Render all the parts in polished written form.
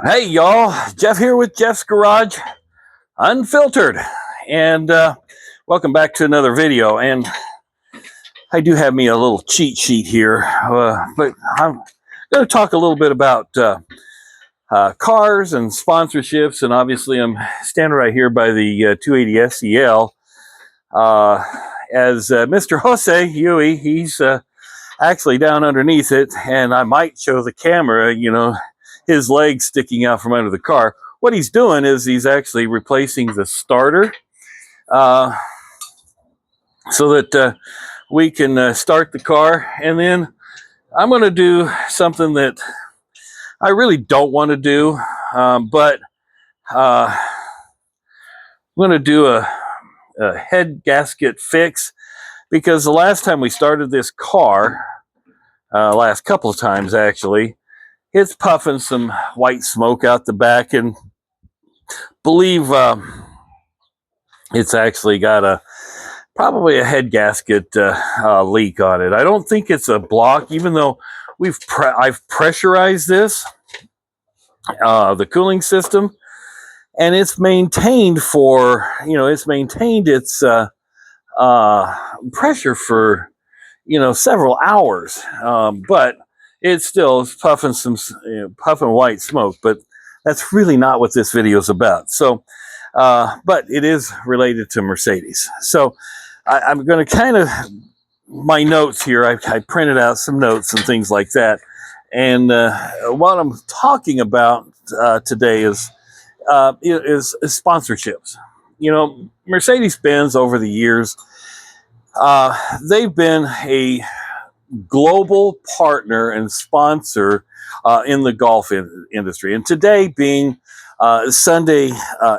Hey y'all, Jeff here with Jeff's Garage Unfiltered, and welcome back to another video. And I do have me a little cheat sheet here, but I'm going to talk a little bit about cars and sponsorships. And obviously, I'm standing right here by the 280 SEL. As Mr. Jose Yui, he's actually down underneath it, and I might show the camera, his legs sticking out from under the car. What he's doing is he's actually replacing the starter uh, so that we can start the car. And then I'm going to do something that I really don't want to do, but I'm going to do a head gasket fix, because the last time we started this car, last couple of times actually, it's puffing some white smoke out the back, and believe it's actually got probably a head gasket leak on it. I don't think it's a block, even though I've pressurized this, the cooling system, and it's maintained its pressure for several hours, but it still is puffing puffing white smoke. But that's really not what this video is about. So, but it is related to Mercedes. So I'm going to kind of, my notes here, I printed out some notes and things like that. And what I'm talking about today is sponsorships. Mercedes-Benz over the years, they've been a global partner and sponsor in the golf industry. And today being Sunday,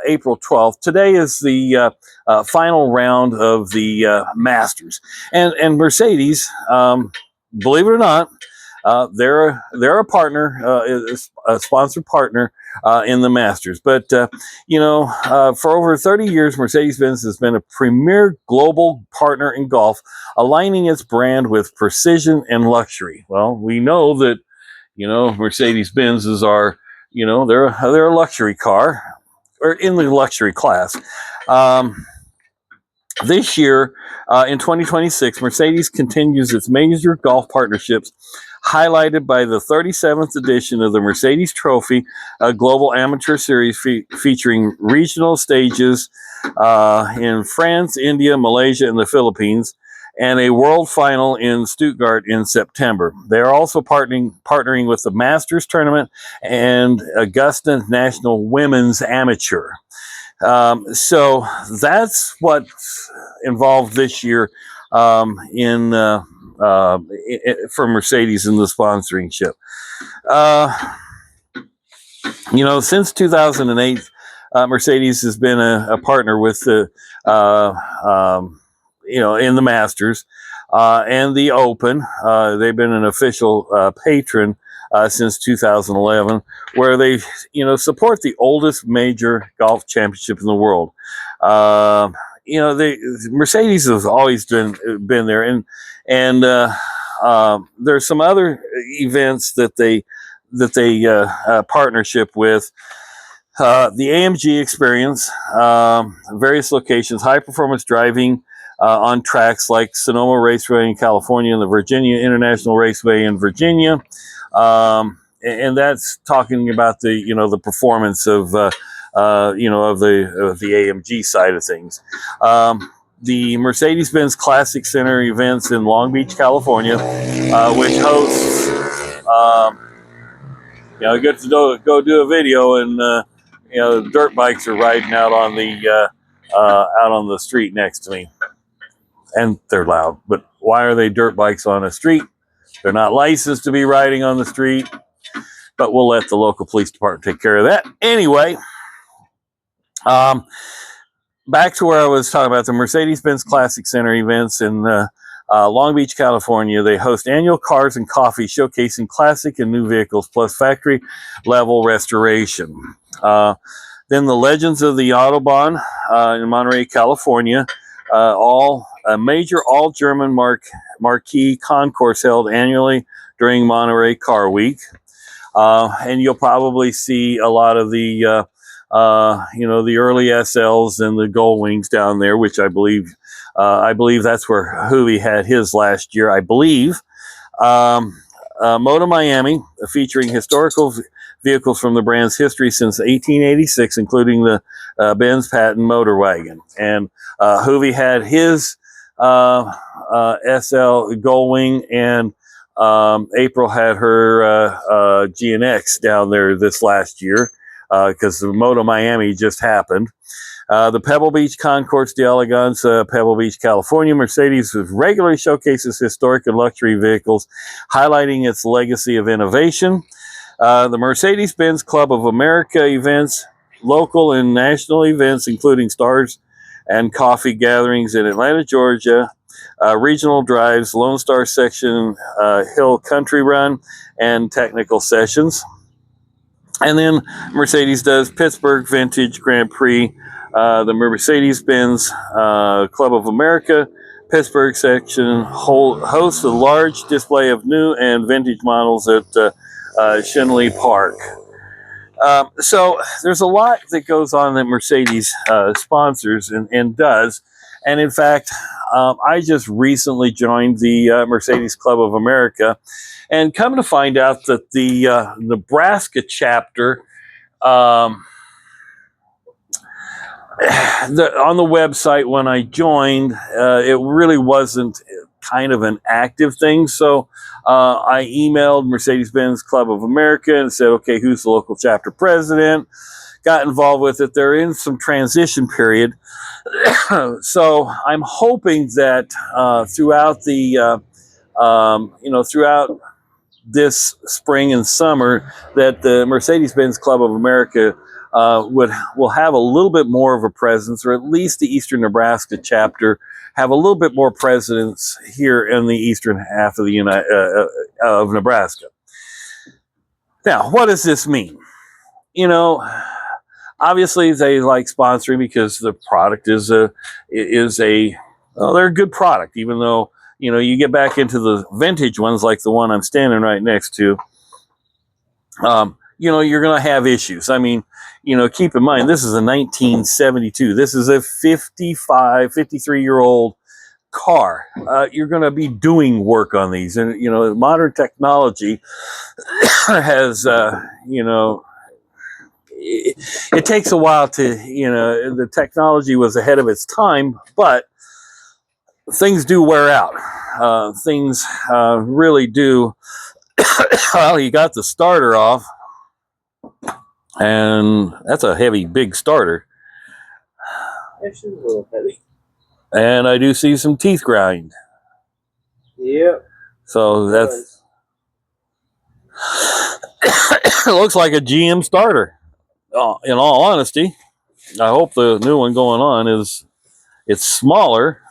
April 12th, today is the final round of the Masters. And Mercedes, believe it or not, they're a partner, a sponsored partner in the Masters. But for over 30 years, Mercedes-Benz has been a premier global partner in golf, aligning its brand with precision and luxury. Well, we know that Mercedes-Benz is they're a luxury car, or in the luxury class. This year, in 2026, Mercedes continues its major golf partnerships, highlighted by the 37th edition of the Mercedes Trophy, a global amateur series featuring regional stages in France, India, Malaysia, and the Philippines, and a world final in Stuttgart in September. They are also partnering with the Masters Tournament and Augusta National Women's Amateur. So that's what's involved this year for Mercedes in the sponsoring ship. Since 2008, Mercedes has been a partner with the in the Masters and the Open. They've been an official patron since 2011, where they support the oldest major golf championship in the world. Mercedes has always been there, and there's some other events that they partnership with. The AMG Experience, various locations, high performance driving on tracks like Sonoma Raceway in California and the Virginia International Raceway in Virginia. And that's talking about the performance of the AMG side of things. The Mercedes-Benz Classic Center events in Long Beach, California, which hosts, I get to go do a video, and dirt bikes are riding out on the street next to me, and they're loud. But why are they dirt bikes on a street? They're not licensed to be riding on the street, but we'll let the local police department take care of that. Anyway, back to where I was talking about the Mercedes-Benz Classic Center events in Long Beach, California. They host annual cars and coffee showcasing classic and new vehicles, plus factory level restoration. Then the Legends of the Autobahn in Monterey, California, a major all-German marquee concourse held annually during Monterey Car Week. And you'll probably see a lot of the the early SLs and the Gull Wings down there, which I believe that's where Hoovie had his last year, I believe. Moto Miami, featuring historical vehicles from the brand's history since 1886, including the Benz Patent motor wagon. And Hoovie had his SL Gullwing, and April had her GNX down there this last year because the Moto Miami just happened. The Pebble Beach Concours d'Elegance, Pebble Beach, California. Mercedes regularly showcases historic and luxury vehicles, highlighting its legacy of innovation. The Mercedes-Benz Club of America events, local and national events, including stars and coffee gatherings in Atlanta, Georgia, regional drives, Lone Star Section, Hill Country Run, and technical sessions. And then Mercedes does Pittsburgh Vintage Grand Prix, the Mercedes-Benz Club of America Pittsburgh section hosts a large display of new and vintage models at Shenley Park. So there's a lot that goes on that Mercedes sponsors and does. And in fact, I just recently joined the Mercedes Club of America, and come to find out that the Nebraska chapter, on the website when I joined, it really wasn't kind of an active thing. So I emailed Mercedes-Benz Club of America and said, okay, who's the local chapter president? Got involved with it. They're in some transition period. So I'm hoping that throughout the, throughout this spring and summer, that the Mercedes-Benz Club of America will have a little bit more of a presence, or at least the Eastern Nebraska chapter have a little bit more presence here in the eastern half of the of Nebraska. Now, what does this mean? Obviously they like sponsoring because the product is they're a good product, even though, you get back into the vintage ones like the one I'm standing right next to, you're going to have issues. I mean, keep in mind, this is a 1972. This is a 53-year-old car. You're going to be doing work on these. And, modern technology has, it takes a while to, the technology was ahead of its time, but things do wear out. Things really do. Well, you got the starter off, and that's a heavy, big starter. Actually, a little heavy. And I do see some teeth grind. Yep. So that's it looks like a GM starter. In all honesty, I hope the new one going on it's smaller.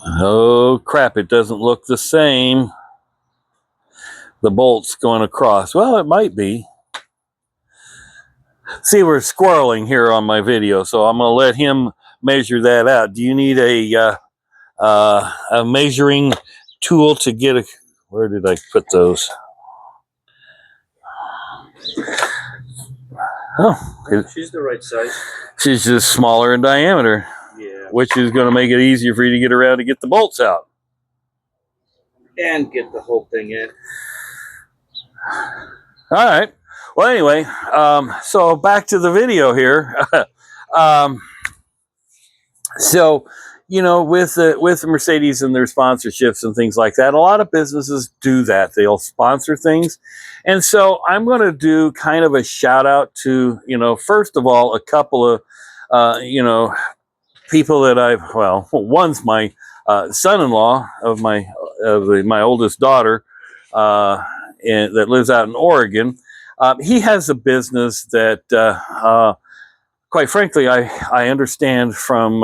Oh crap! It doesn't look the same. The bolts going across. Well, it might be. See, we're squirreling here on my video, so I'm going to let him measure that out. Do you need a measuring tool to get a... Where did I put those? Oh, she's the right size. She's just smaller in diameter. Yeah. Which is going to make it easier for you to get around to get the bolts out. And get the whole thing in. All right. Well, anyway, so back to the video here. So, with the Mercedes and their sponsorships and things like that, a lot of businesses do that. They'll sponsor things. And so I'm going to do kind of a shout out to, first of all, a couple of, people that one's my son-in-law of my oldest daughter, that lives out in Oregon. He has a business that, quite frankly, I understand from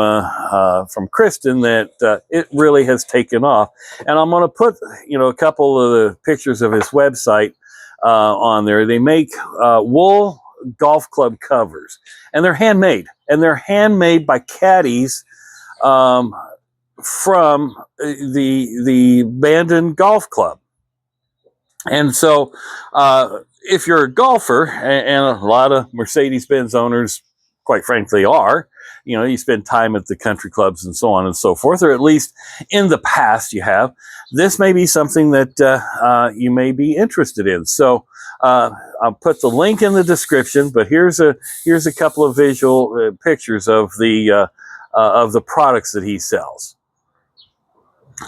Kristen that it really has taken off. And I'm going to put a couple of the pictures of his website on there. They make wool golf club covers, and they're handmade, by caddies from the abandoned golf club. And so, if you're a golfer, and a lot of Mercedes-Benz owners, quite frankly, are, you spend time at the country clubs and so on and so forth, or at least in the past you have, this may be something that you may be interested in. So, I'll put the link in the description, but here's a couple of visual pictures of the products that he sells.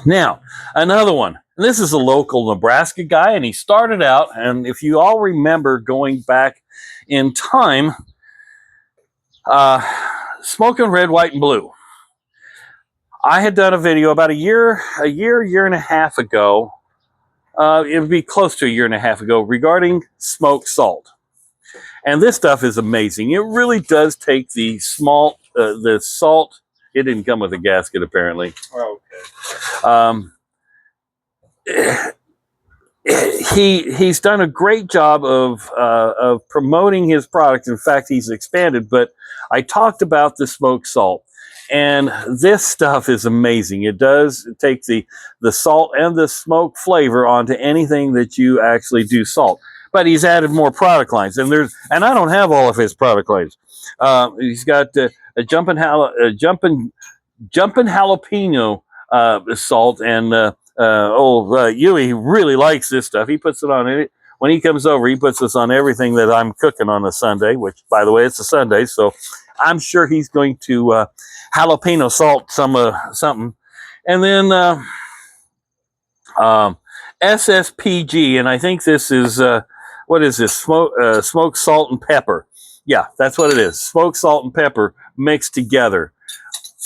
Now, another one. And this is a local Nebraska guy, and he started out, and if you all remember going back in time, smoking red, white, and blue. I had done a video about a year and a half ago. It would be close to a year and a half ago regarding smoked salt. And this stuff is amazing. It really does take the salt. It didn't come with a gasket, apparently. Oh, okay. He's done a great job of promoting his product. In fact, he's expanded. But I talked about the smoked salt, and this stuff is amazing. It does take the salt and the smoke flavor onto anything that you actually do salt. But he's added more product lines, and I don't have all of his product lines. He's got a jumping jalapeno salt, and Yui really likes this stuff. He puts it on it when he comes over. He puts this on everything that I'm cooking on a Sunday, which, by the way, it's a Sunday, so I'm sure he's going to jalapeno salt something. And then SSPG, and I think this is what is this? Smoked salt and pepper. Yeah, that's what it is. Smoked salt and pepper mixed together.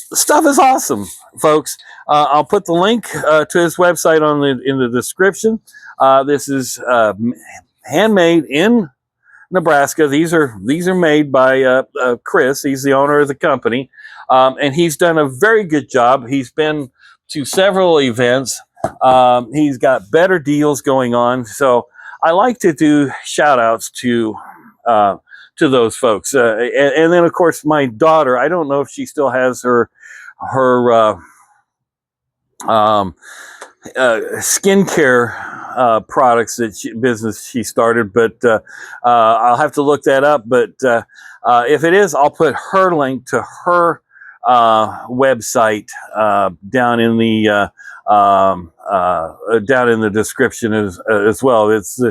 The stuff is awesome, folks. I'll put the link to his website in the description. This is handmade in Nebraska. These are made by Chris. He's the owner of the company, and he's done a very good job. He's been to several events. He's got better deals going on. So I like to do shout outs to those folks. And then, of course, my daughter, I don't know if she still has her skincare products business she started, but I'll have to look that up. But if it is, I'll put her link to her website down in the description as well. It's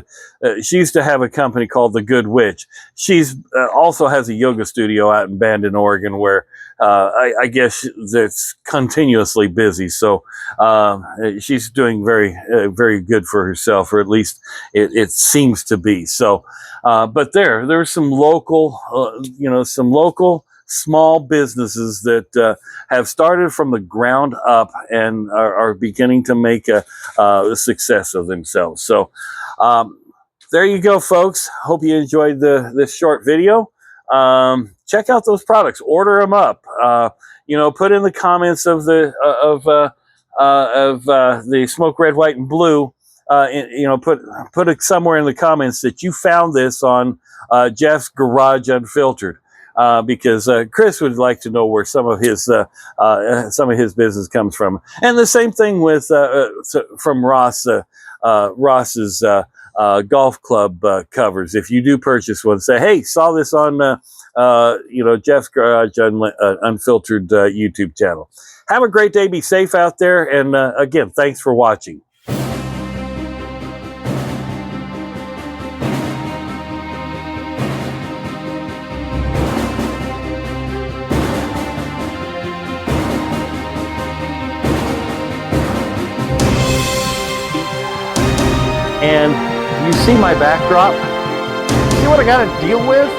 she used to have a company called The Good Witch. She's also has a yoga studio out in Bandon, Oregon, where I guess that's continuously busy. So she's doing very good for herself, or at least it seems to be. So, but there's some local, small businesses that have started from the ground up and are beginning to make a success of themselves. So there you go, folks. Hope you enjoyed this short video. Check out those products. Order them up. Put in the comments of the smoke red, white, and blue. Put it somewhere in the comments that you found this on Jeff's Garage Unfiltered. Because Chris would like to know where some of his business comes from, and the same thing with from Ross's golf club covers. If you do purchase one, say, "Hey, saw this on Jeff's Garage Unfiltered YouTube channel." Have a great day. Be safe out there, and again, thanks for watching. And you see my backdrop? See what I got to deal with?